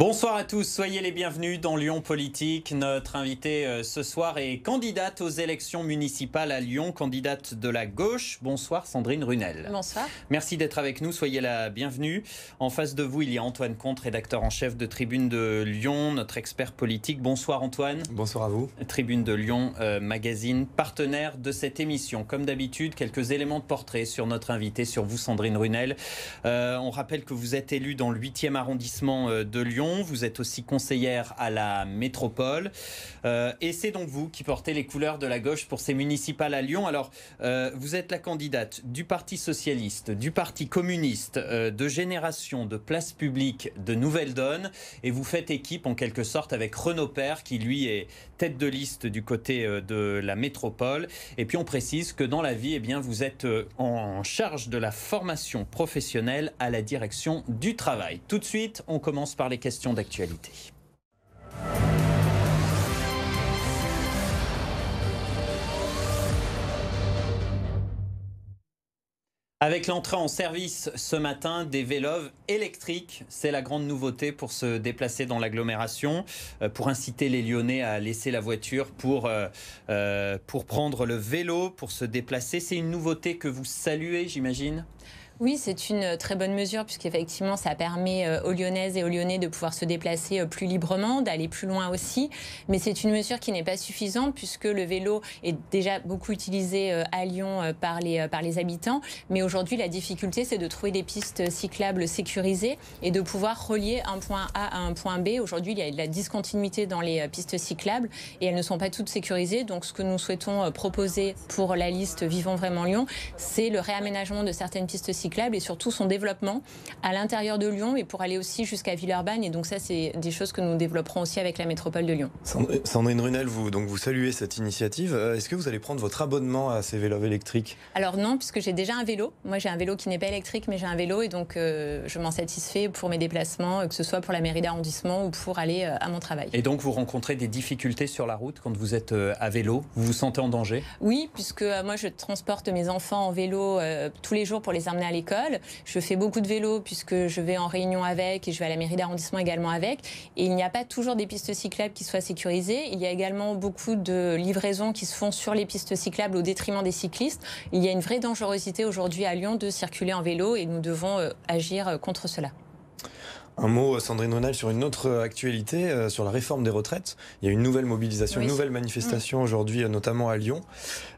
Bonsoir à tous, soyez les bienvenus dans Lyon Politique. Notre invitée ce soir est candidate aux élections municipales à Lyon, candidate de la gauche. Bonsoir Sandrine Runel. Bonsoir. Merci d'être avec nous, soyez la bienvenue. En face de vous, il y a Antoine Comte, rédacteur en chef de Tribune de Lyon, notre expert politique. Bonsoir Antoine. Bonsoir à vous. Tribune de Lyon, magazine, partenaire de cette émission. Comme d'habitude, quelques éléments de portrait sur notre invitée, sur vous Sandrine Runel. On rappelle que vous êtes élue dans le 8e arrondissement de Lyon. Vous êtes aussi conseillère à la métropole et c'est donc vous qui portez les couleurs de la gauche pour ces municipales à Lyon. Alors vous êtes la candidate du Parti Socialiste, du Parti Communiste, de Génération, de Place Publique, de Nouvelle Donne, et vous faites équipe en quelque sorte avec Renaud Père qui lui est tête de liste du côté de la métropole. Et puis on précise que dans la vie, eh bien, vous êtes en charge de la formation professionnelle à la direction du travail. Tout de suite, on commence par les questions d'actualité. Avec l'entrée en service ce matin des vélos électriques, c'est la grande nouveauté pour se déplacer dans l'agglomération, pour inciter les Lyonnais à laisser la voiture pour prendre le vélo, pour se déplacer. C'est une nouveauté que vous saluez, j'imagine ? Oui, c'est une très bonne mesure puisqu'effectivement ça permet aux Lyonnaises et aux Lyonnais de pouvoir se déplacer plus librement, d'aller plus loin aussi. Mais c'est une mesure qui n'est pas suffisante puisque le vélo est déjà beaucoup utilisé à Lyon par les habitants. Mais aujourd'hui, la difficulté, c'est de trouver des pistes cyclables sécurisées et de pouvoir relier un point A à un point B. Aujourd'hui, il y a de la discontinuité dans les pistes cyclables et elles ne sont pas toutes sécurisées. Donc ce que nous souhaitons proposer pour la liste Vivons vraiment Lyon, c'est le réaménagement de certaines pistes cyclables et surtout son développement à l'intérieur de Lyon et pour aller aussi jusqu'à Villeurbanne. Et donc ça, c'est des choses que nous développerons aussi avec la métropole de Lyon. Sandrine Runel, vous saluez cette initiative. Est-ce que vous allez prendre votre abonnement à ces vélos électriques? Alors non, puisque j'ai déjà un vélo. Moi, j'ai un vélo qui n'est pas électrique, mais j'ai un vélo et donc je m'en satisfais pour mes déplacements, que ce soit pour la mairie d'arrondissement ou pour aller à mon travail. Et donc, vous rencontrez des difficultés sur la route quand vous êtes à vélo? Vous vous sentez en danger? Oui, puisque moi, je transporte mes enfants en vélo tous les jours pour les emmener à l'école. Je fais beaucoup de vélo puisque je vais en réunion avec et je vais à la mairie d'arrondissement également avec. Et il n'y a pas toujours des pistes cyclables qui soient sécurisées. Il y a également beaucoup de livraisons qui se font sur les pistes cyclables au détriment des cyclistes. Il y a une vraie dangerosité aujourd'hui à Lyon de circuler en vélo et nous devons agir contre cela. Un mot, Sandrine Runel, sur une autre actualité, sur la réforme des retraites. Il y a une nouvelle mobilisation, oui. Une nouvelle manifestation aujourd'hui, notamment à Lyon.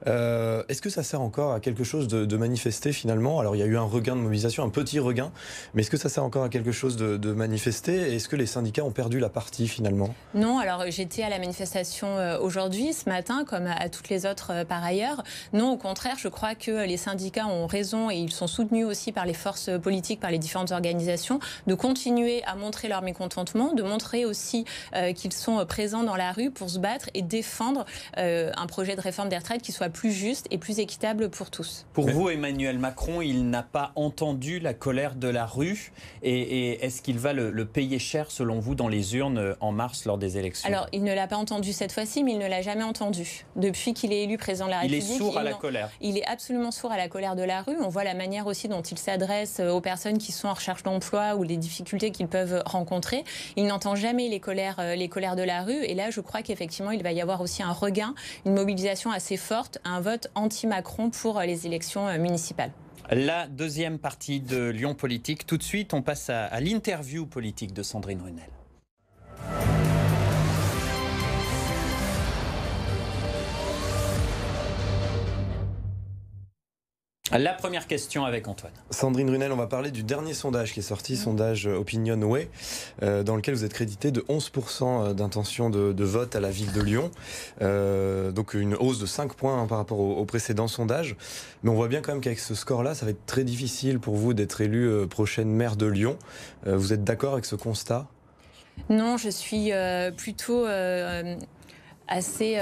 Est-ce que ça sert encore à quelque chose de manifester finalement? Alors il y a eu un regain de mobilisation, un petit regain, mais est-ce que ça sert encore à quelque chose de manifester? Est-ce que les syndicats ont perdu la partie finalement? Non, alors j'étais à la manifestation aujourd'hui, ce matin, comme à toutes les autres par ailleurs. Non, au contraire, je crois que les syndicats ont raison et ils sont soutenus aussi par les forces politiques, par les différentes organisations, de continuer à montrer leur mécontentement, de montrer aussi qu'ils sont présents dans la rue pour se battre et défendre un projet de réforme des retraites qui soit plus juste et plus équitable pour tous. Pour vous, Emmanuel Macron, il n'a pas entendu la colère de la rue et est-ce qu'il va le payer cher selon vous dans les urnes en mars lors des élections? Alors, il ne l'a pas entendu cette fois-ci, mais il ne l'a jamais entendu. Depuis qu'il est élu président de la République, il est sourd à la colère. Il est absolument sourd à la colère de la rue. On voit la manière aussi dont il s'adresse aux personnes qui sont en recherche d'emploi ou les difficultés qu'ils peuvent rencontrer. Il n'entend jamais les colères de la rue. Et là, je crois qu'effectivement, il va y avoir aussi un regain, une mobilisation assez forte, un vote anti-Macron pour les élections municipales. La deuxième partie de Lyon Politique. Tout de suite, on passe à l'interview politique de Sandrine Runel. La première question avec Antoine. Sandrine Runel, on va parler du dernier sondage qui est sorti, sondage Opinionway, dans lequel vous êtes crédité de 11% d'intention de vote à la ville de Lyon. Donc une hausse de 5 points par rapport au précédent sondage. Mais on voit bien quand même qu'avec ce score-là, ça va être très difficile pour vous d'être élue prochaine maire de Lyon. Vous êtes d'accord avec ce constat? Non, je suis plutôt assez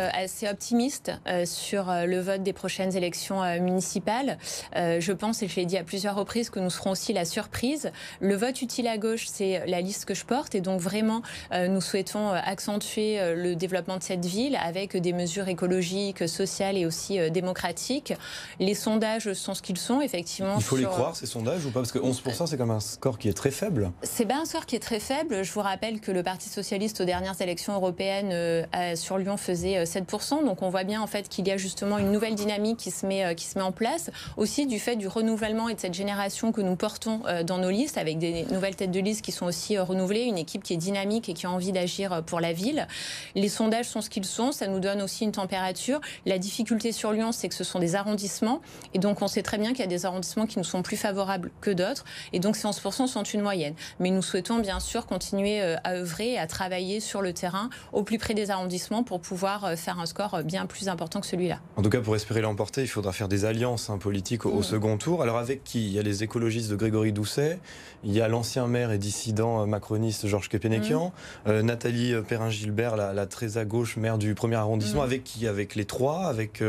optimiste sur le vote des prochaines élections municipales. Je pense, et je l'ai dit à plusieurs reprises, que nous serons aussi la surprise. Le vote utile à gauche, c'est la liste que je porte, et donc vraiment, nous souhaitons accentuer le développement de cette ville avec des mesures écologiques, sociales et aussi démocratiques. Les sondages sont ce qu'ils sont, effectivement. Il faut les croire, ces sondages, ou pas? Parce que 11%, c'est quand même un score qui est très faible. C'est pas un score qui est très faible. Je vous rappelle que le Parti socialiste, aux dernières élections européennes, sur Lyon, faisait 7%. Donc on voit bien en fait qu'il y a justement une nouvelle dynamique qui se met en place. Aussi du fait du renouvellement et de cette génération que nous portons dans nos listes, avec des nouvelles têtes de liste qui sont aussi renouvelées, une équipe qui est dynamique et qui a envie d'agir pour la ville. Les sondages sont ce qu'ils sont. Ça nous donne aussi une température. La difficulté sur Lyon, c'est que ce sont des arrondissements. Et donc on sait très bien qu'il y a des arrondissements qui nous sont plus favorables que d'autres. Et donc ces 11% sont une moyenne. Mais nous souhaitons bien sûr continuer à œuvrer et à travailler sur le terrain au plus près des arrondissements pour pouvoir faire un score bien plus important que celui-là. En tout cas, pour espérer l'emporter, il faudra faire des alliances politiques au second tour. Alors avec qui? Il y a les écologistes de Grégory Doucet, il y a l'ancien maire et dissident macroniste Georges Képénékian, Nathalie Perrin-Gilbert, la très à gauche maire du 1er arrondissement. Avec qui? Avec les trois? Avec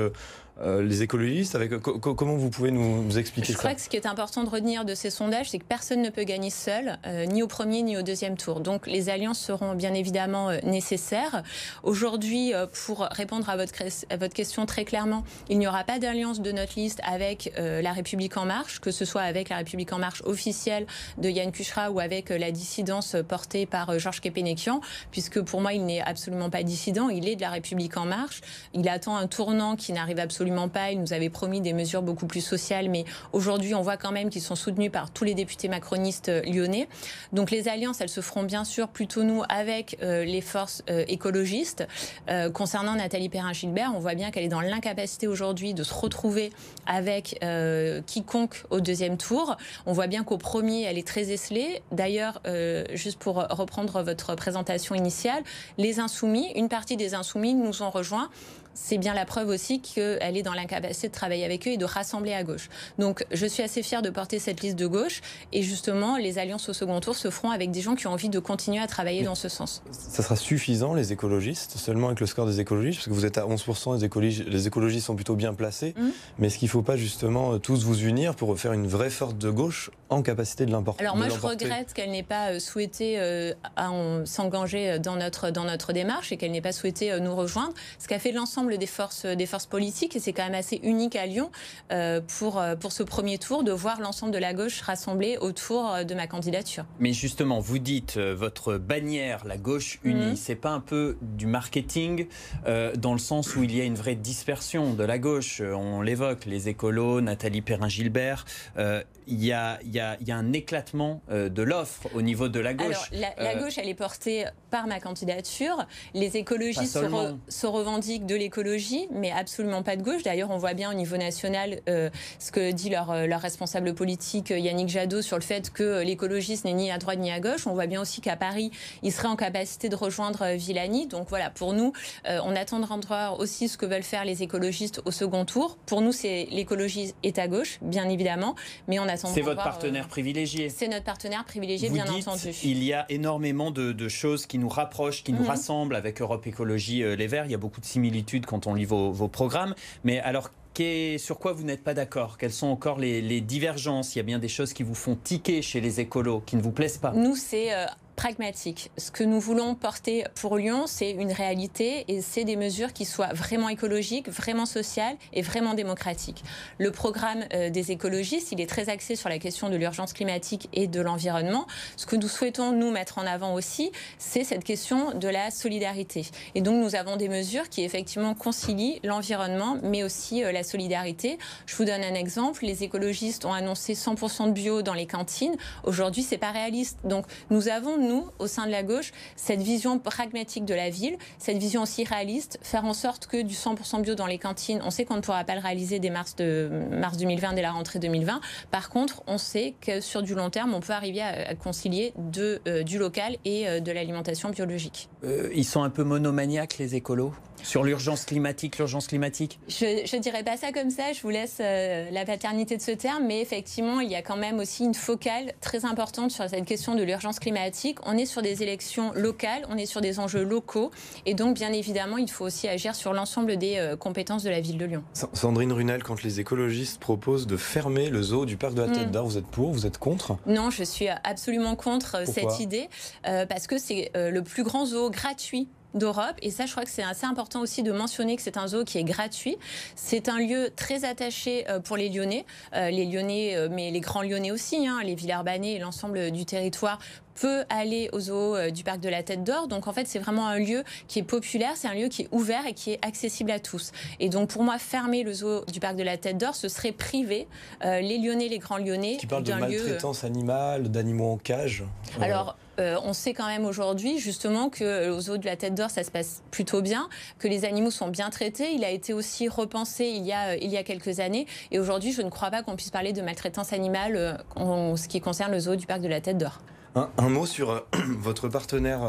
les écologistes? Comment vous pouvez nous expliquer ça? Je crois que ce qui est important de retenir de ces sondages, c'est que personne ne peut gagner seul, ni au premier ni au deuxième tour. Donc les alliances seront bien évidemment nécessaires. Aujourd'hui, pour répondre à votre question très clairement, il n'y aura pas d'alliance de notre liste avec La République En Marche, que ce soit avec La République En Marche officielle de Yann Cucherat ou avec la dissidence portée par Georges Képénékian, puisque pour moi, il n'est absolument pas dissident, il est de La République En Marche. Il attend un tournant qui n'arrive absolument pas. Il nous avait promis des mesures beaucoup plus sociales, mais aujourd'hui, on voit quand même qu'ils sont soutenus par tous les députés macronistes lyonnais. Donc les alliances, elles se feront bien sûr plutôt nous avec les forces écologistes. Concernant Nathalie Perrin-Gilbert, on voit bien qu'elle est dans l'incapacité aujourd'hui de se retrouver avec quiconque au deuxième tour. On voit bien qu'au premier, elle est très esselée. D'ailleurs, juste pour reprendre votre présentation initiale, les Insoumis, une partie des Insoumis nous ont rejoints. C'est bien la preuve aussi qu'elle est dans l'incapacité de travailler avec eux et de rassembler à gauche. Donc je suis assez fière de porter cette liste de gauche, et justement les alliances au second tour se feront avec des gens qui ont envie de continuer à travailler dans ce sens. Ça sera suffisant, les écologistes, seulement avec le score des écologistes, parce que vous êtes à 11%, les écologistes sont plutôt bien placés, mais est-ce qu'il ne faut pas justement tous vous unir pour faire une vraie force de gauche en capacité de l'emporter? Alors moi je regrette qu'elle n'ait pas souhaité s'engager dans notre démarche, et qu'elle n'ait pas souhaité nous rejoindre, ce qu'a fait l'ensemble des forces politiques, et c'est quand même assez unique à Lyon pour ce premier tour, de voir l'ensemble de la gauche rassemblée autour de ma candidature. Mais justement, vous dites votre bannière, la gauche unie, c'est pas un peu du marketing dans le sens où il y a une vraie dispersion de la gauche? On l'évoque, les écolos, Nathalie Perrin-Gilbert, il y a un éclatement de l'offre au niveau de la gauche. Alors, la gauche, elle est portée par ma candidature. Les écologistes se revendiquent de l'écologie, mais absolument pas de gauche. D'ailleurs, on voit bien au niveau national ce que dit leur responsable politique Yannick Jadot sur le fait que l'écologiste n'est ni à droite ni à gauche. On voit bien aussi qu'à Paris, il serait en capacité de rejoindre Villani. Donc voilà, pour nous, on attendra de voir aussi ce que veulent faire les écologistes au second tour. Pour nous, l'écologie est à gauche, bien évidemment, mais on attendra. C'est votre partenaire privilégié. C'est notre partenaire privilégié, bien entendu. Il y a énormément de choses qui nous rapprochent, qui nous rassemblent avec Europe Écologie Les Verts. Il y a beaucoup de similitudes quand on lit vos programmes. Mais alors, sur quoi vous n'êtes pas d'accord? Quelles sont encore les divergences? Il y a bien des choses qui vous font tiquer chez les écolos, qui ne vous plaisent pas? Nous, c'est pragmatique. Ce que nous voulons porter pour Lyon, c'est une réalité, et c'est des mesures qui soient vraiment écologiques, vraiment sociales et vraiment démocratiques. Le programme des écologistes, il est très axé sur la question de l'urgence climatique et de l'environnement. Ce que nous souhaitons nous mettre en avant aussi, c'est cette question de la solidarité. Et donc nous avons des mesures qui effectivement concilient l'environnement, mais aussi la solidarité. Je vous donne un exemple. Les écologistes ont annoncé 100% de bio dans les cantines. Aujourd'hui, c'est pas réaliste. Donc nous avons, nous, au sein de la gauche, cette vision pragmatique de la ville, cette vision aussi réaliste, faire en sorte que du 100% bio dans les cantines, on sait qu'on ne pourra pas le réaliser dès mars 2020, dès la rentrée 2020. Par contre, on sait que sur du long terme, on peut arriver à concilier du local et de l'alimentation biologique. Ils sont un peu monomaniaques, les écolos? Sur l'urgence climatique, Je ne dirais pas ça comme ça, je vous laisse la paternité de ce terme, mais effectivement, il y a quand même aussi une focale très importante sur cette question de l'urgence climatique. On est sur des élections locales, on est sur des enjeux locaux, et donc bien évidemment, il faut aussi agir sur l'ensemble des compétences de la ville de Lyon. Sandrine Runel, quand les écologistes proposent de fermer le zoo du parc de la Tête d'Or, vous êtes pour, vous êtes contre? Non, je suis absolument contre Pourquoi cette idée, parce que c'est le plus grand zoo gratuit d'Europe. Et ça, je crois que c'est assez important aussi de mentionner que c'est un zoo qui est gratuit. C'est un lieu très attaché pour les Lyonnais, mais les grands Lyonnais aussi, les Villeurbanais et l'ensemble du territoire peut aller au zoo du parc de la Tête d'Or. Donc en fait, c'est vraiment un lieu qui est populaire, c'est un lieu qui est ouvert et qui est accessible à tous. Et donc pour moi, fermer le zoo du parc de la Tête d'Or, ce serait priver les Lyonnais, les grands Lyonnais. Qui parle de maltraitance animale, d'animaux en cage. Alors, on sait quand même aujourd'hui justement que au zoo de la Tête d'Or, ça se passe plutôt bien, que les animaux sont bien traités. Il a été aussi repensé il y a quelques années. Et aujourd'hui, je ne crois pas qu'on puisse parler de maltraitance animale en ce qui concerne le zoo du parc de la Tête d'Or. Un mot sur votre partenaire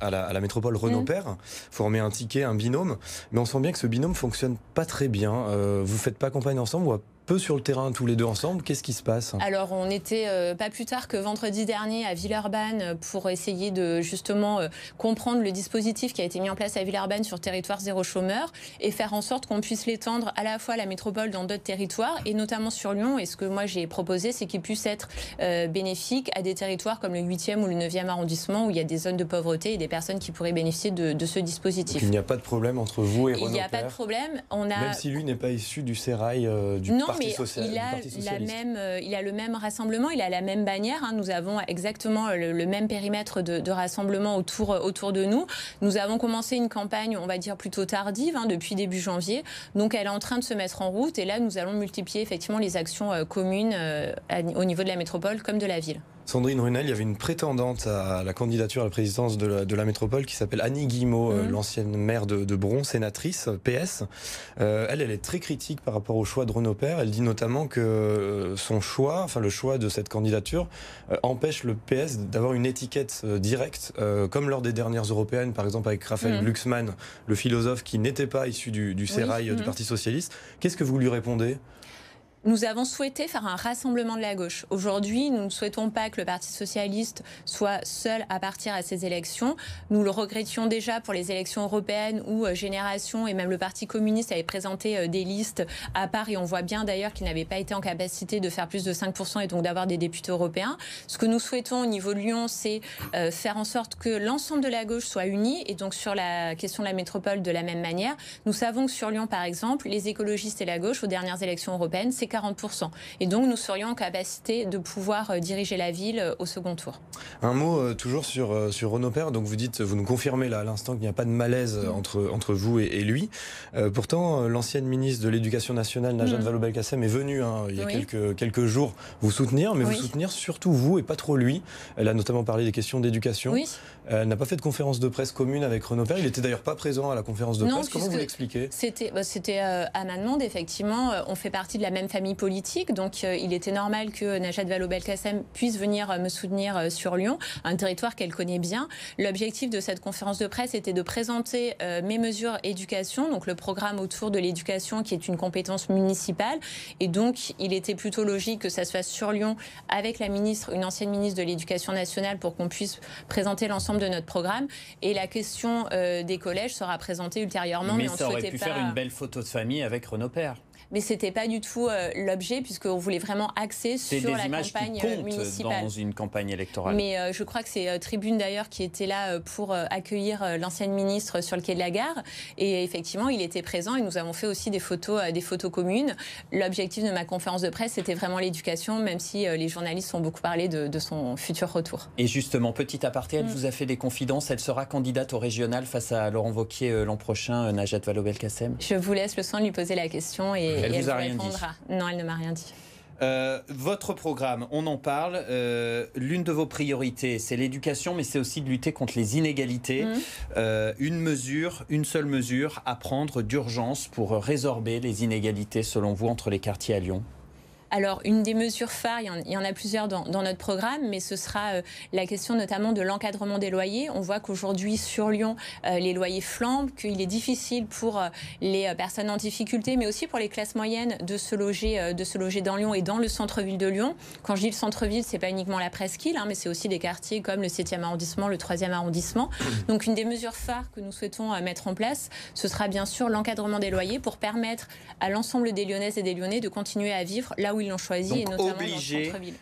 à la métropole Renault-Père. Formez un ticket, un binôme. Mais on sent bien que ce binôme fonctionne pas très bien. Vous faites pas campagne ensemble ou peu sur le terrain tous les deux ensemble, qu'est-ce qui se passe? Alors on était pas plus tard que vendredi dernier à Villeurbanne pour essayer de justement comprendre le dispositif qui a été mis en place à Villeurbanne sur territoire zéro chômeur et faire en sorte qu'on puisse l'étendre à la fois à la métropole dans d'autres territoires et notamment sur Lyon. Et ce que moi j'ai proposé, c'est qu'il puisse être bénéfique à des territoires comme le 8e ou le 9e arrondissement où il y a des zones de pauvreté et des personnes qui pourraient bénéficier de ce dispositif. Donc il n'y a pas de problème entre vous et Renault-Père? Il n'y a pas de problème. Même si lui n'est pas issu du sérail du Parti social, il a le même rassemblement, il a la même bannière. Nous avons exactement le même périmètre de rassemblement autour de nous. Nous avons commencé une campagne, on va dire plutôt tardive, depuis début janvier. Donc elle est en train de se mettre en route. Et là, nous allons multiplier effectivement les actions communes au niveau de la métropole comme de la ville. Sandrine Runel, il y avait une prétendante à la candidature à la présidence de la métropole qui s'appelle Annie Guillemot, l'ancienne maire de Bron, sénatrice PS. Elle est très critique par rapport au choix de Renault-Père. Elle dit notamment que son choix, le choix de cette candidature, empêche le PS d'avoir une étiquette directe, comme lors des dernières européennes, par exemple avec Raphaël Glucksmann, le philosophe qui n'était pas issu du sérail du Parti socialiste. Qu'est-ce que vous lui répondez ? Nous avons souhaité faire un rassemblement de la gauche. Aujourd'hui, nous ne souhaitons pas que le Parti socialiste soit seul à partir à ces élections. Nous le regrettions déjà pour les élections européennes où Génération et même le Parti communiste avaient présenté des listes à part et on voit bien d'ailleurs qu'ils n'avaient pas été en capacité de faire plus de 5% et donc d'avoir des députés européens. Ce que nous souhaitons au niveau de Lyon, c'est faire en sorte que l'ensemble de la gauche soit uni et donc sur la question de la métropole de la même manière. Nous savons que sur Lyon, par exemple, les écologistes et la gauche aux dernières élections européennes, c'est 40%. Et donc, nous serions en capacité de pouvoir diriger la ville au second tour. Un mot toujours sur Renault-Père. Donc, vous nous confirmez là à l'instant qu'il n'y a pas de malaise entre vous et lui. Pourtant, l'ancienne ministre de l'Éducation nationale, Najat Vallaud-Belkacem, est venue il y a quelques jours vous soutenir, mais vous soutenir surtout vous et pas trop lui. Elle a notamment parlé des questions d'éducation. Oui. Elle n'a pas fait de conférence de presse commune avec Renault-Père. Il n'était d'ailleurs pas présent à la conférence de presse. Comment vous l'expliquez? C'était à ma demande, effectivement. On fait partie de la même famille politique, donc il était normal que Najat Vallaud-Belkacem puisse venir me soutenir sur Lyon, un territoire qu'elle connaît bien. L'objectif de cette conférence de presse était de présenter mes mesures éducation, donc le programme autour de l'éducation qui est une compétence municipale. Et donc, il était plutôt logique que ça se fasse sur Lyon avec la ministre, une ancienne ministre de l'Éducation nationale pour qu'on puisse présenter l'ensemble de notre programme. Et la question des collèges sera présentée ultérieurement. Mais ça aurait pu faire une belle photo de famille avec Renault-Père. Mais ce n'était pas du tout l'objet, puisqu'on voulait vraiment axer sur la campagne municipale. Dans une campagne électorale. Mais je crois que c'est Tribune d'ailleurs qui était là pour accueillir l'ancienne ministre sur le quai de la gare. Et effectivement, il était présent et nous avons fait aussi des photos communes. L'objectif de ma conférence de presse, c'était vraiment l'éducation, même si les journalistes ont beaucoup parlé de son futur retour. Et justement, petit aparté, elle vous a fait des confidences. Elle sera candidate au régional face à Laurent Wauquiez l'an prochain, Najat Vallaud-Belkacem. Je vous laisse le soin de lui poser la question et elle vous a rien dit. Non, elle ne m'a rien dit. Votre programme, on en parle. L'une de vos priorités, c'est l'éducation, mais c'est aussi de lutter contre les inégalités. Une seule mesure à prendre d'urgence pour résorber les inégalités, selon vous, entre les quartiers à Lyon? Alors, une des mesures phares, il y en a plusieurs dans notre programme, mais ce sera la question notamment de l'encadrement des loyers. On voit qu'aujourd'hui, sur Lyon, les loyers flambent, qu'il est difficile pour les personnes en difficulté, mais aussi pour les classes moyennes de se loger dans Lyon et dans le centre-ville de Lyon. Quand je dis le centre-ville, c'est pas uniquement la presqu'île, mais c'est aussi des quartiers comme le 7e arrondissement, le 3e arrondissement. Donc, une des mesures phares que nous souhaitons mettre en place, ce sera bien sûr l'encadrement des loyers pour permettre à l'ensemble des Lyonnaises et des Lyonnais de continuer à vivre là où ils l'ont choisi. Donc, et notamment dans le centre-ville.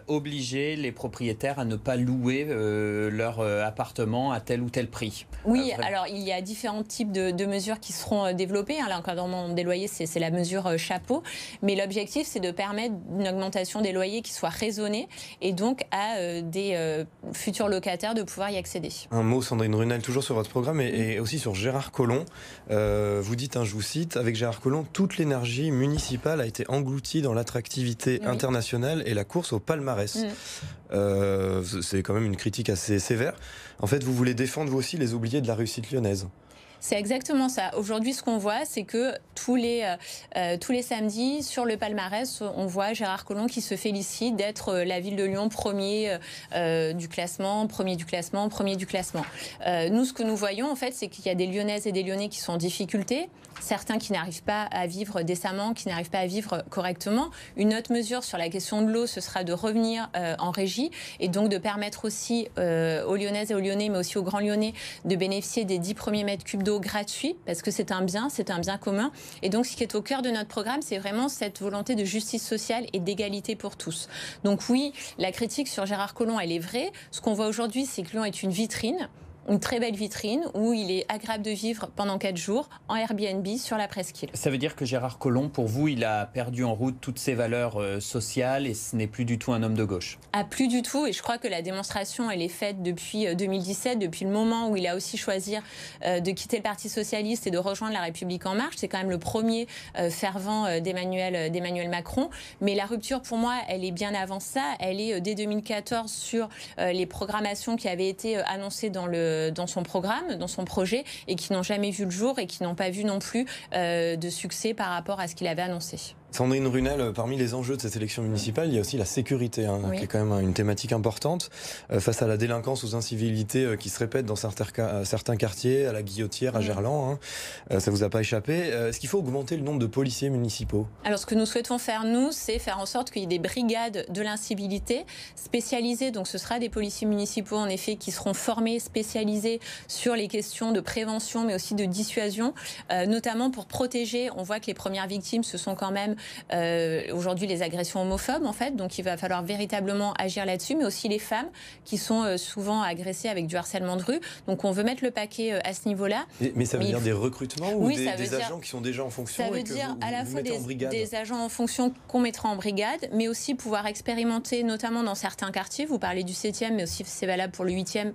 Obliger les propriétaires à ne pas louer leur appartement à tel ou tel prix. Oui, alors il y a différents types de mesures qui seront développées. L'encadrement des loyers, c'est la mesure chapeau. Mais l'objectif, c'est de permettre une augmentation des loyers qui soit raisonnée et donc à des futurs locataires de pouvoir y accéder. Un mot, Sandrine Runel, toujours sur votre programme et aussi sur Gérard Collomb. Vous dites, je vous cite, avec Gérard Collomb, toute l'énergie municipale a été engloutie dans l'attractivité internationale et la course au palmarès. C'est quand même une critique assez sévère. En fait, vous voulez défendre vous aussi les oubliés de la réussite lyonnaise. C'est exactement ça. Aujourd'hui, ce qu'on voit, c'est que tous les samedis, sur le palmarès, on voit Gérard Collomb qui se félicite d'être la ville de Lyon premier du classement. Nous, ce que nous voyons, en fait, c'est qu'il y a des Lyonnaises et des Lyonnais qui sont en difficulté, certains qui n'arrivent pas à vivre décemment, qui n'arrivent pas à vivre correctement. Une autre mesure sur la question de l'eau, ce sera de revenir en régie et donc de permettre aussi aux Lyonnaises et aux Lyonnais, mais aussi aux Grands Lyonnais, de bénéficier des 10 premiers mètres cubes d'eau gratuit, parce que c'est un bien commun. Et donc, ce qui est au cœur de notre programme, c'est vraiment cette volonté de justice sociale et d'égalité pour tous. Donc oui, la critique sur Gérard Collomb, elle est vraie. Ce qu'on voit aujourd'hui, c'est que Lyon est une vitrine, une très belle vitrine où il est agréable de vivre pendant 4 jours en Airbnb sur la presqu'île. Ça veut dire que Gérard Collomb, pour vous, il a perdu en route toutes ses valeurs sociales et ce n'est plus du tout un homme de gauche? Ah, plus du tout. Et je crois que la démonstration, elle est faite depuis 2017, depuis le moment où il a aussi choisi de quitter le Parti Socialiste et de rejoindre La République En Marche. C'est quand même le premier fervent d'Emmanuel Macron. Mais la rupture, pour moi, elle est bien avant ça. Elle est dès 2014 sur les programmations qui avaient été annoncées dans son programme, dans son projet, et qui n'ont jamais vu le jour et qui n'ont pas vu non plus de succès par rapport à ce qu'il avait annoncé. Sandrine Runel, parmi les enjeux de cette élection municipale, il y a aussi la sécurité, qui est quand même une thématique importante. Face à la délinquance, aux incivilités qui se répètent dans certains quartiers, à la Guillotière, à Gerland, ça vous a pas échappé. Est-ce qu'il faut augmenter le nombre de policiers municipaux? Alors, ce que nous souhaitons faire, nous, c'est faire en sorte qu'il y ait des brigades de l'incivilité spécialisées. Donc, ce sera des policiers municipaux, en effet, qui seront formés, spécialisés sur les questions de prévention, mais aussi de dissuasion, notamment pour protéger. On voit que les premières victimes, ce sont quand même aujourd'hui les agressions homophobes, en fait. Donc, il va falloir véritablement agir là-dessus, mais aussi les femmes qui sont souvent agressées avec du harcèlement de rue. Donc, on veut mettre le paquet à ce niveau-là. Mais ça veut dire des recrutements ou des agents qui sont déjà en fonction? Ça veut dire à la fois des agents en fonction qu'on mettra en brigade, mais aussi pouvoir expérimenter, notamment dans certains quartiers. Vous parlez du 7e, mais aussi c'est valable pour le 8e,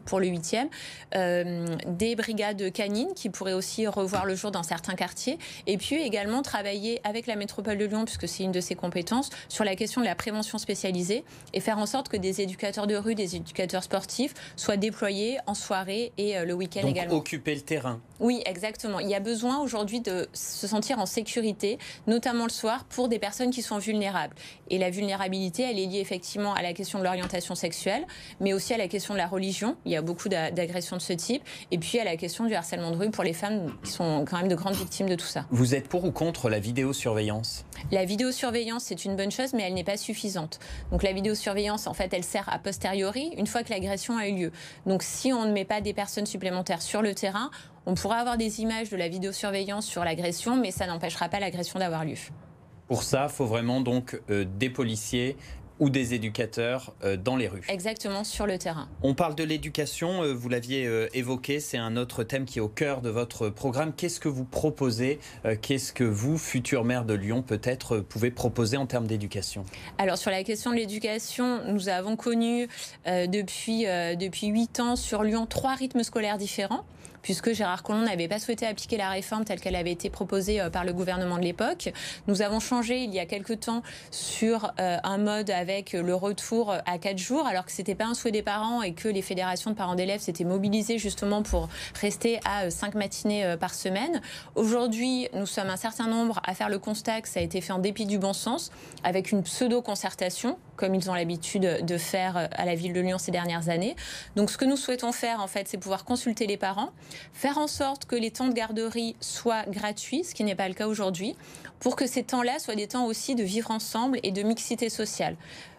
des brigades canines qui pourraient aussi revoir le jour dans certains quartiers. Et puis également travailler avec la métropole de Lyon, puisque c'est une de ses compétences, sur la question de la prévention spécialisée et faire en sorte que des éducateurs de rue, des éducateurs sportifs soient déployés en soirée et le week-end également. Donc occuper le terrain. Oui, exactement. Il y a besoin aujourd'hui de se sentir en sécurité, notamment le soir, pour des personnes qui sont vulnérables. Et la vulnérabilité, elle est liée effectivement à la question de l'orientation sexuelle, mais aussi à la question de la religion. Il y a beaucoup d'agressions de ce type. Et puis à la question du harcèlement de rue pour les femmes qui sont quand même de grandes victimes de tout ça. Vous êtes pour ou contre la vidéosurveillance? La vidéosurveillance, c'est une bonne chose, mais elle n'est pas suffisante. Donc la vidéosurveillance, en fait, elle sert a posteriori, une fois que l'agression a eu lieu. Donc si on ne met pas des personnes supplémentaires sur le terrain, on pourra avoir des images de la vidéosurveillance sur l'agression, mais ça n'empêchera pas l'agression d'avoir lieu. Pour ça, il faut vraiment donc des policiers ou des éducateurs dans les rues. Exactement, sur le terrain. On parle de l'éducation, vous l'aviez évoqué, c'est un autre thème qui est au cœur de votre programme. Qu'est-ce que vous proposez? Qu'est-ce que vous, futur maire de Lyon, peut-être pouvez proposer en termes d'éducation? Alors sur la question de l'éducation, nous avons connu depuis 8 ans sur Lyon 3 rythmes scolaires différents, puisque Gérard Collomb n'avait pas souhaité appliquer la réforme telle qu'elle avait été proposée par le gouvernement de l'époque. Nous avons changé il y a quelque temps sur un mode avec le retour à 4 jours, alors que ce n'était pas un souhait des parents et que les fédérations de parents d'élèves s'étaient mobilisées justement pour rester à 5 matinées par semaine. Aujourd'hui, nous sommes un certain nombre à faire le constat que ça a été fait en dépit du bon sens, avec une pseudo-concertation, comme ils ont l'habitude de faire à la ville de Lyon ces dernières années. Donc ce que nous souhaitons faire, en fait, c'est pouvoir consulter les parents, faire en sorte que les temps de garderie soient gratuits, ce qui n'est pas le cas aujourd'hui, pour que ces temps-là soient des temps aussi de vivre ensemble et de mixité sociale.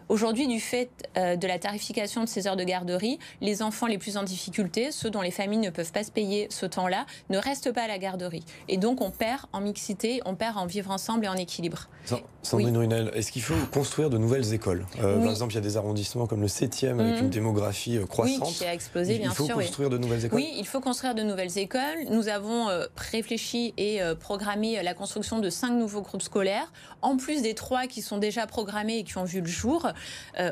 Aujourd'hui, du fait de la tarification de ces heures de garderie, les enfants les plus en difficulté, ceux dont les familles ne peuvent pas se payer ce temps-là, ne restent pas à la garderie. Et donc, on perd en mixité, on perd en vivre ensemble et en équilibre. Sandrine Runel, est-ce qu'il faut construire de nouvelles écoles ? Par exemple, il y a des arrondissements comme le 7e avec une démographie croissante. Oui, qui a explosé, bien sûr. Il faut construire de nouvelles écoles ? Oui, il faut construire de nouvelles écoles. Nous avons réfléchi et programmé la construction de 5 nouveaux groupes scolaires, en plus des 3 qui sont déjà programmés et qui ont vu le jour.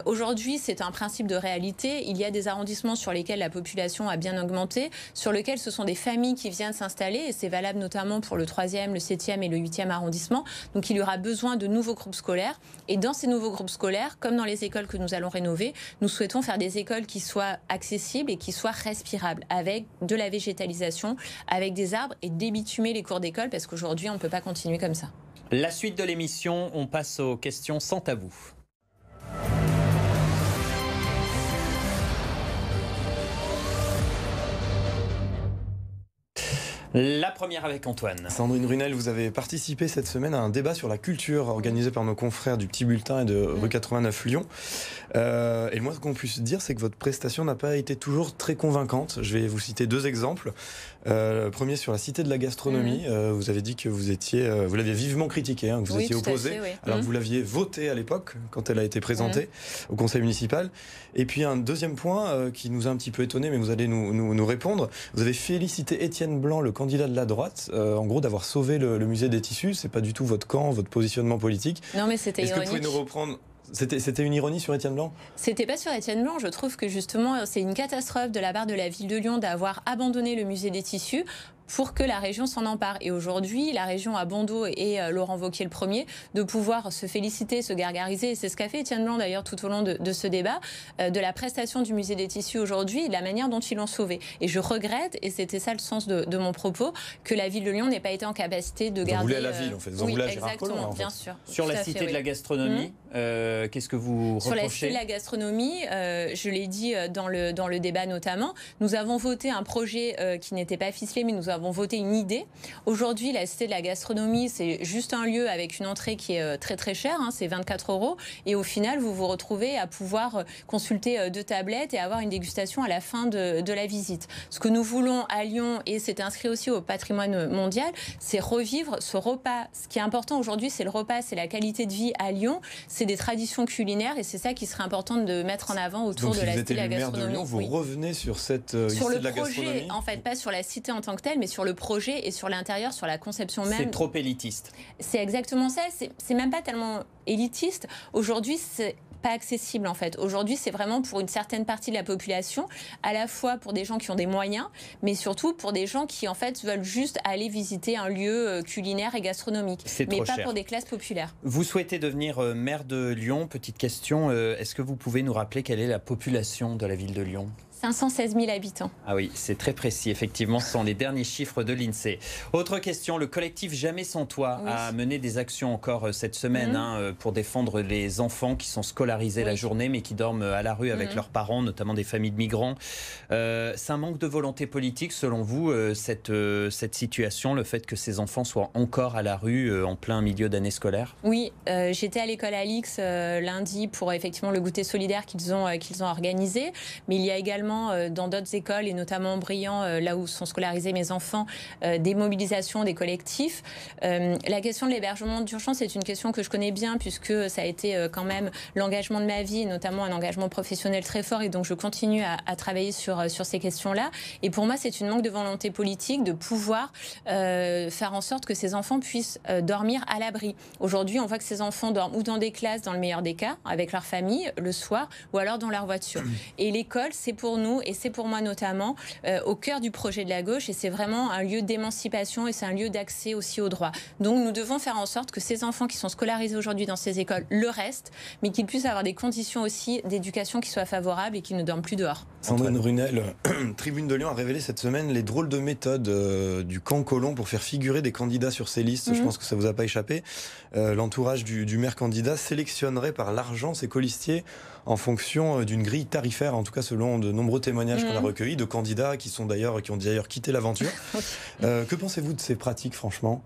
Aujourd'hui, c'est un principe de réalité. Il y a des arrondissements sur lesquels la population a bien augmenté, sur lesquels ce sont des familles qui viennent s'installer, et c'est valable notamment pour le 3e, le 7e et le 8e arrondissement. Donc il y aura besoin de nouveaux groupes scolaires. Et dans ces nouveaux groupes scolaires, comme dans les écoles que nous allons rénover, nous souhaitons faire des écoles qui soient accessibles et qui soient respirables, avec de la végétalisation, avec des arbres, et débitumer les cours d'école, parce qu'aujourd'hui, on ne peut pas continuer comme ça. La suite de l'émission, on passe aux questions sans tabou. La première avec Antoine. Sandrine Runel, vous avez participé cette semaine à un débat sur la culture organisé par nos confrères du Petit Bulletin et de Rue 89 Lyon. Et moi, ce qu'on puisse dire, c'est que votre prestation n'a pas été toujours très convaincante. Je vais vous citer 2 exemples. Le premier sur la Cité de la Gastronomie. Vous avez dit que vous l'aviez vivement critiqué, que vous étiez opposé. Fait, oui. Alors que vous l'aviez voté à l'époque, quand elle a été présentée au conseil municipal. Et puis un deuxième point qui nous a un petit peu étonné, mais vous allez nous répondre. Vous avez félicité Étienne Blanc, le candidat de la droite, en gros d'avoir sauvé le musée des tissus. C'est pas du tout votre camp, votre positionnement politique. Non, mais c'était ironique. Est-ce que vous pouvez nous reprendre? C'était une ironie sur Étienne Blanc? C'était pas sur Étienne Blanc. Je trouve que justement, c'est une catastrophe de la part de la ville de Lyon d'avoir abandonné le musée des tissus pour que la région s'en empare. Et aujourd'hui, la région a bon dos, et Laurent Wauquiez le premier, de pouvoir se féliciter, se gargariser, et c'est ce qu'a fait Étienne Blanc d'ailleurs tout au long de ce débat, de la prestation du musée des tissus aujourd'hui et de la manière dont ils l'ont sauvé. Et je regrette, et c'était ça le sens de mon propos, que la ville de Lyon n'ait pas été en capacité de garder... Vous en voulez à la ville, en fait. Vous en voulez à Gérard Collomb, en fait. Bien sûr. Sur la Cité de la Gastronomie, qu'est-ce que vous reprochez? Sur la Cité de la Gastronomie, je l'ai dit dans le débat notamment, nous avons voté un projet qui n'était pas ficelé, mais nous avons voté une idée. Aujourd'hui, la Cité de la Gastronomie, c'est juste un lieu avec une entrée qui est très très chère, c'est 24 €, et au final, vous vous retrouvez à pouvoir consulter 2 tablettes et avoir une dégustation à la fin de la visite. Ce que nous voulons à Lyon, et c'est inscrit aussi au patrimoine mondial, c'est revivre ce repas. Ce qui est important aujourd'hui, c'est le repas, c'est la qualité de vie à Lyon, c'est des traditions culinaires, et c'est ça qui serait important de mettre en avant autour de la Cité de la Gastronomie. Donc, si vous êtes maire de Lyon, vous revenez sur cette Cité de la Gastronomie? Sur le projet, en fait, pas sur la cité en tant que telle, mais sur le projet et sur l'intérieur, sur la conception même. C'est trop élitiste. C'est exactement ça. C'est même pas tellement élitiste. Aujourd'hui, c'est pas accessible en fait. Aujourd'hui, c'est vraiment pour une certaine partie de la population, à la fois pour des gens qui ont des moyens, mais surtout pour des gens qui en fait veulent juste aller visiter un lieu culinaire et gastronomique, mais pas pour des classes populaires. Vous souhaitez devenir maire de Lyon. Petite question, est-ce que vous pouvez nous rappeler quelle est la population de la ville de Lyon? 516 000 habitants. Ah oui, c'est très précis, effectivement, ce sont les derniers chiffres de l'INSEE. Autre question, le collectif Jamais sans toi a mené des actions encore cette semaine pour défendre les enfants qui sont scolarisés la journée mais qui dorment à la rue avec leurs parents, notamment des familles de migrants. C'est un manque de volonté politique, selon vous, cette situation, le fait que ces enfants soient encore à la rue en plein milieu d'année scolaire? Oui, j'étais à l'école Alix lundi pour effectivement le goûter solidaire qu'ils ont organisé, mais il y a également dans d'autres écoles, et notamment en Brillant, là où sont scolarisés mes enfants, des mobilisations, des collectifs. La question de l'hébergement d'urgence est une question que je connais bien, puisque ça a été quand même l'engagement de ma vie, et notamment un engagement professionnel très fort, et donc je continue à travailler sur ces questions-là. Et pour moi, c'est une manque de volonté politique de pouvoir faire en sorte que ces enfants puissent dormir à l'abri. Aujourd'hui, on voit que ces enfants dorment ou dans des classes, dans le meilleur des cas, avec leur famille, le soir, ou alors dans leur voiture. Et l'école, c'est pour pour nous, et c'est pour moi notamment, au cœur du projet de la gauche, et c'est vraiment un lieu d'émancipation et c'est un lieu d'accès aussi aux droits. Donc nous devons faire en sorte que ces enfants qui sont scolarisés aujourd'hui dans ces écoles le restent, mais qu'ils puissent avoir des conditions aussi d'éducation qui soient favorables et qu'ils ne dorment plus dehors. Sandrine Runel, Tribune de Lyon a révélé cette semaine les drôles de méthodes du camp Collomb pour faire figurer des candidats sur ses listes. Je pense que ça vous a pas échappé. L'entourage du maire candidat sélectionnerait par l'argent ses colistiers en fonction d'une grille tarifaire, en tout cas selon de nombreux témoignages qu'on a recueillis de candidats qui ont d'ailleurs quitté l'aventure. Que pensez-vous de ces pratiques, franchement ?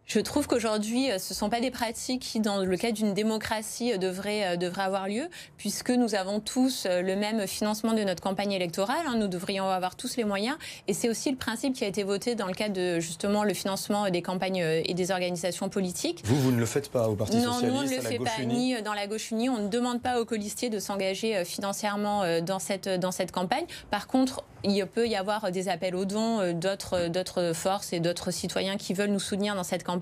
Je trouve qu'aujourd'hui, ce ne sont pas des pratiques qui, dans le cadre d'une démocratie, devraient avoir lieu, puisque nous avons tous le même financement de notre campagne électorale. Nous devrions avoir tous les moyens. Et c'est aussi le principe qui a été voté dans le cadre de, justement, le financement des campagnes et des organisations politiques. Vous ne le faites pas au Parti Socialiste, non, on ne le fait pas, ni dans la gauche unie. On ne demande pas aux colistiers de s'engager financièrement dans cette campagne. Par contre, il peut y avoir des appels aux dons d'autres forces et d'autres citoyens qui veulent nous soutenir dans cette campagne.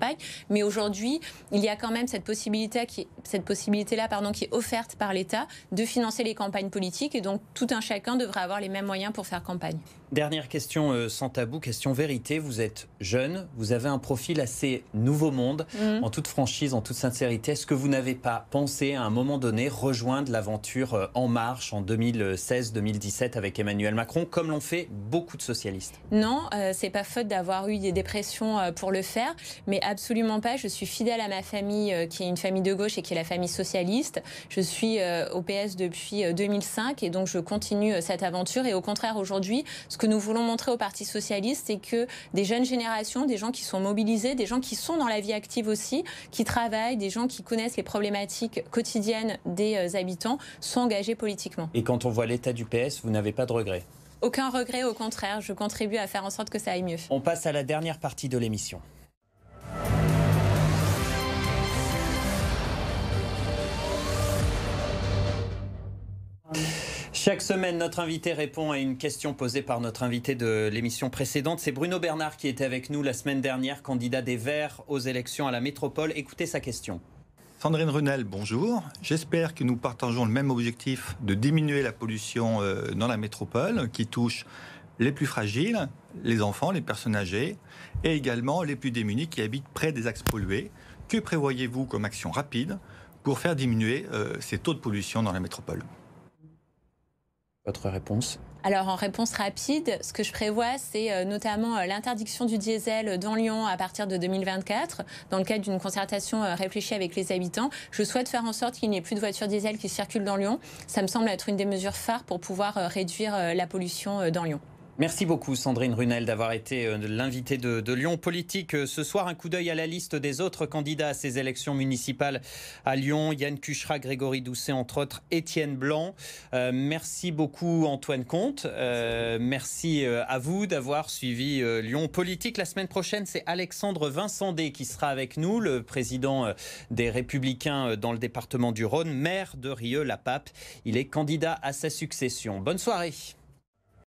Mais aujourd'hui, il y a quand même cette possibilité-là qui est offerte par l'État de financer les campagnes politiques. Et donc, tout un chacun devrait avoir les mêmes moyens pour faire campagne. Dernière question sans tabou, question vérité. Vous êtes jeune, vous avez un profil assez nouveau monde. En toute franchise, en toute sincérité, est-ce que vous n'avez pas pensé à un moment donné rejoindre l'aventure En Marche en 2016-2017 avec Emmanuel Macron, comme l'ont fait beaucoup de socialistes? Non, c'est pas faute d'avoir eu des pressions pour le faire, mais absolument pas. Je suis fidèle à ma famille, qui est une famille de gauche et qui est la famille socialiste. Je suis au PS depuis 2005 et donc je continue cette aventure. Et au contraire, aujourd'hui, ce que nous voulons montrer au Parti socialiste, c'est que des jeunes générations, des gens qui sont mobilisés, des gens qui sont dans la vie active aussi, qui travaillent, des gens qui connaissent les problématiques quotidiennes des habitants, sont engagés politiquement. Et quand on voit l'état du PS, vous n'avez pas de regrets? Aucun regret, au contraire. Je contribue à faire en sorte que ça aille mieux. On passe à la dernière partie de l'émission. Chaque semaine, notre invité répond à une question posée par notre invité de l'émission précédente. C'est Bruno Bernard qui était avec nous la semaine dernière, candidat des Verts aux élections à la métropole. Écoutez sa question. Sandrine Runel, bonjour. J'espère que nous partageons le même objectif de diminuer la pollution dans la métropole qui touche les plus fragiles, les enfants, les personnes âgées et également les plus démunis qui habitent près des axes pollués. Que prévoyez-vous comme action rapide pour faire diminuer ces taux de pollution dans la métropole ? Votre réponse? Alors, en réponse rapide, ce que je prévois, c'est notamment l'interdiction du diesel dans Lyon à partir de 2024, dans le cadre d'une concertation réfléchie avec les habitants. Je souhaite faire en sorte qu'il n'y ait plus de voitures diesel qui circulent dans Lyon. Ça me semble être une des mesures phares pour pouvoir réduire la pollution dans Lyon. Merci beaucoup Sandrine Runel d'avoir été l'invitée de Lyon Politique. Ce soir, un coup d'œil à la liste des autres candidats à ces élections municipales à Lyon. Yann Cucherat, Grégory Doucet, entre autres, Étienne Blanc. Merci beaucoup Antoine Comte. Merci à vous d'avoir suivi Lyon Politique. La semaine prochaine, c'est Alexandre Vincendé qui sera avec nous, le président des Républicains dans le département du Rhône, maire de Rieux-la-Pape. Il est candidat à sa succession. Bonne soirée.